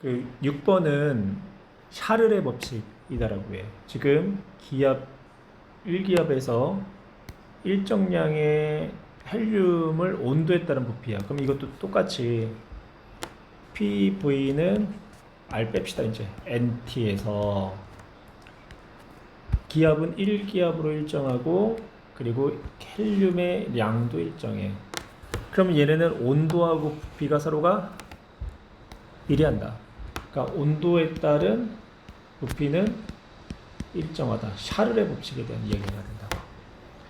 그 6번은 샤를의 법칙이다라고 해. 지금 기압 1기압에서 일정량의 헬륨을 온도에 따른 부피야. 그럼 이것도 똑같이 PV는 R 뺍시다. 이제 NT에서 기압은 1기압으로 일정하고 그리고 헬륨의 량도 일정해. 그럼 얘네는 온도하고 부피가 서로가 비례한다. 그러니까 온도에 따른 부피는 일정하다. 샤를의 법칙에 대한 이야기가 된다.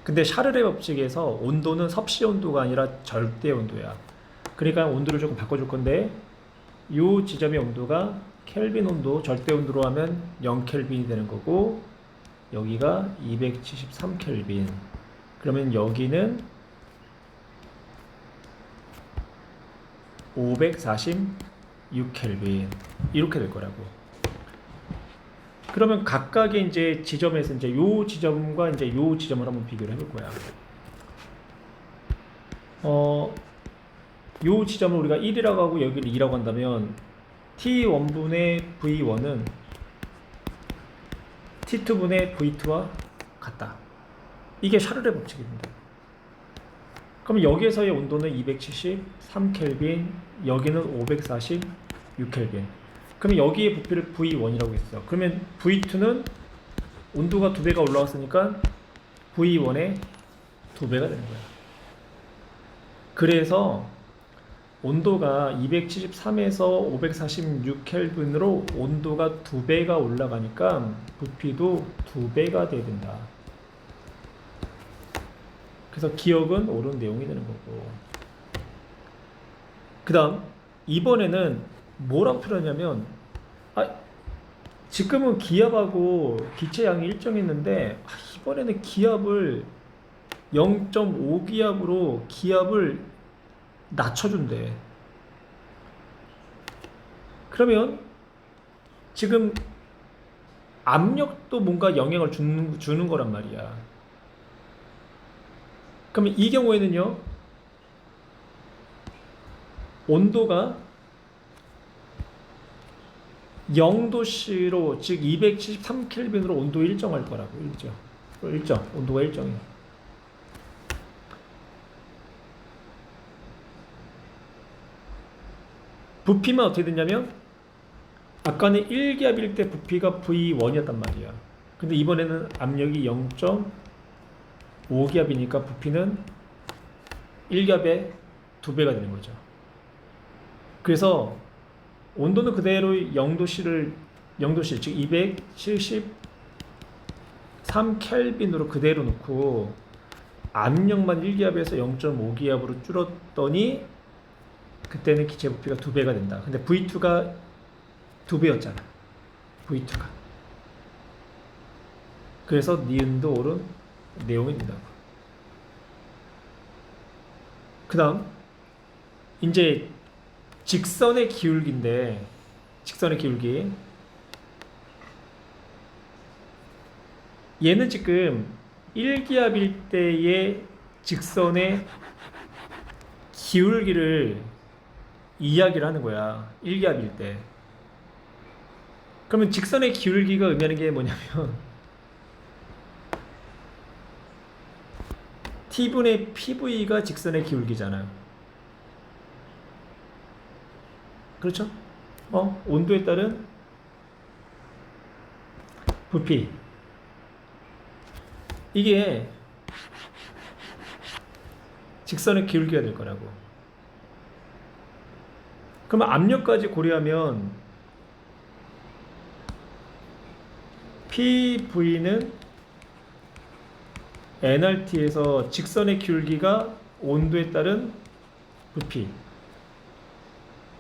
근데 샤를의 법칙에서 온도는 섭씨 온도가 아니라 절대 온도야. 그러니까 온도를 조금 바꿔줄 건데 이 지점의 온도가 켈빈 온도, 절대 온도로 하면 0켈빈이 되는 거고 여기가 273켈빈. 그러면 여기는 546켈빈 이렇게 될 거라고. 그러면 각각의 이제 지점에서 이제 요 지점과 이제 요 지점을 한번 비교를 해볼 거야. 요 지점을 우리가 1이라고 하고 여기를 2라고 한다면 T1분의 V1은 T2분의 V2와 같다. 이게 샤를의 법칙입니다. 그럼 여기에서의 온도는 273켈빈, 여기는 546켈빈. 그럼 여기에 부피를 V1이라고 했어. 그러면 V2는 온도가 2배가 올라왔으니까 V1의 2배가 되는 거야. 그래서 온도가 273에서 546켈빈으로 온도가 2배가 올라가니까 부피도 2배가 돼야 된다. 그래서 기억은 옳은 내용이 되는 거고. 그 다음 이번에는 뭐라고 표현하냐면 지금은 기압하고 기체양이 일정했는데 이번에는 기압을 0.5기압으로 기압을 낮춰준대. 그러면 지금 압력도 뭔가 영향을 주는 거란 말이야. 그러면 이 경우에는요, 온도가 0도씨로, 즉 273켈빈으로 온도 일정할 거라고. 온도가 일정해. 부피만 어떻게 됐냐면 아까는 1기압일 때 부피가 V1이었단 말이야. 근데 이번에는 압력이 0.5기압이니까 부피는 1기압의 2배가 되는 거죠. 그래서 온도는 그대로 0도씨를 0도씨 즉 273켈빈으로 그대로 놓고 압력만 1기압에서 0.5기압으로 줄었더니 그때는 기체 부피가 2배가 된다. 근데 V2가 2배였잖아. V2가. 그래서 니은도 옳은 내용이 된다고. 그 다음 이제 직선의 기울기인데, 직선의 기울기 얘는 지금 1기압일 때의 직선의 기울기를 이야기를 하는 거야. 1기압일 때. 그러면 직선의 기울기가 의미하는 게 뭐냐면 T분의 PV가 직선의 기울기잖아요. 그렇죠? 온도에 따른 부피. 이게 직선의 기울기가 될 거라고. 그러면 압력까지 고려하면 PV는 nRT에서 직선의 기울기가 온도에 따른 부피.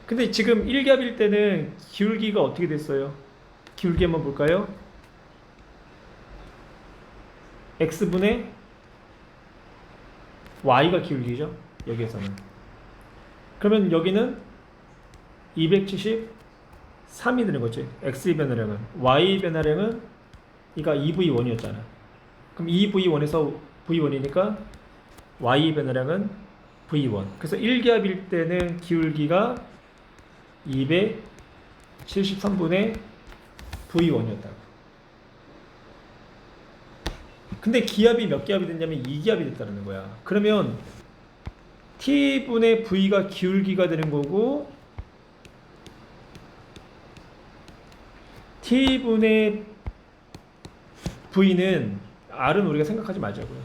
근데 지금 1기압일 때는 기울기가 어떻게 됐어요? 기울기 한번 볼까요? X분의 Y가 기울기죠. 여기에서는. 그러면 여기는 273이 되는 거지. X의 변화량은. Y의 변화량은 이가 2V1이었잖아. 그럼 2V1에서 V1이니까 Y의 변화량은 V1. 그래서 1기압일 때는 기울기가 73분의 V1이었다고. 근데 기압이 몇 기압이 됐냐면 2기압이 됐다는 거야. 그러면 T분의 V가 기울기가 되는 거고 T분의 V는 R은 우리가 생각하지 말자고요.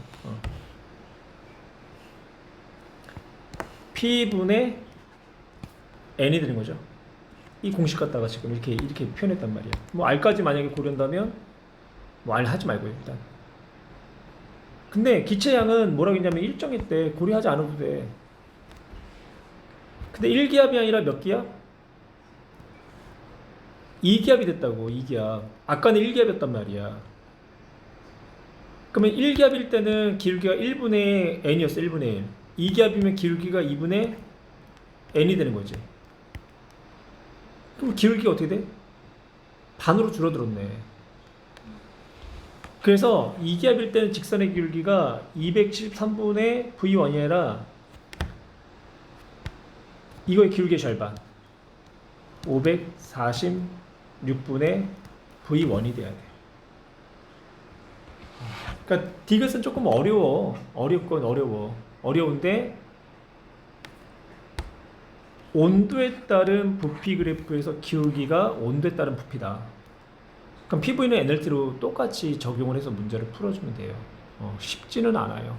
P분의 N이 되는 거죠. 이 공식 갖다가 지금 이렇게 표현했단 말이야. 뭐 R까지 만약에 고른다면 뭐 R 하지 말고요 일단. 근데 기체양은 뭐라고 했냐면 일정일 때 고려하지 않아도 돼. 근데 1기압이 아니라 몇 기압? 2기압이 됐다고. 2기압. 아까는 1기압이었단 말이야. 그러면 1기압일 때는 기울기가 1분의 n이었어. 1분의 n. 2기압이면 기울기가 2분의 n이 되는 거지. 그럼 기울기가 어떻게 돼? 반으로 줄어들었네. 그래서 2기압일 때는 직선의 기울기가 273분의 V1이 아니라 이거의 기울기의 절반 546분의 V1이 돼야 돼. 그러니까 디귿은 조금 어려워. 어렵건 어려워. 어려운데 온도에 따른 부피 그래프에서 기울기가 온도에 따른 부피다. 그럼 PV는 NLT로 똑같이 적용을 해서 문제를 풀어주면 돼요. 쉽지는 않아요.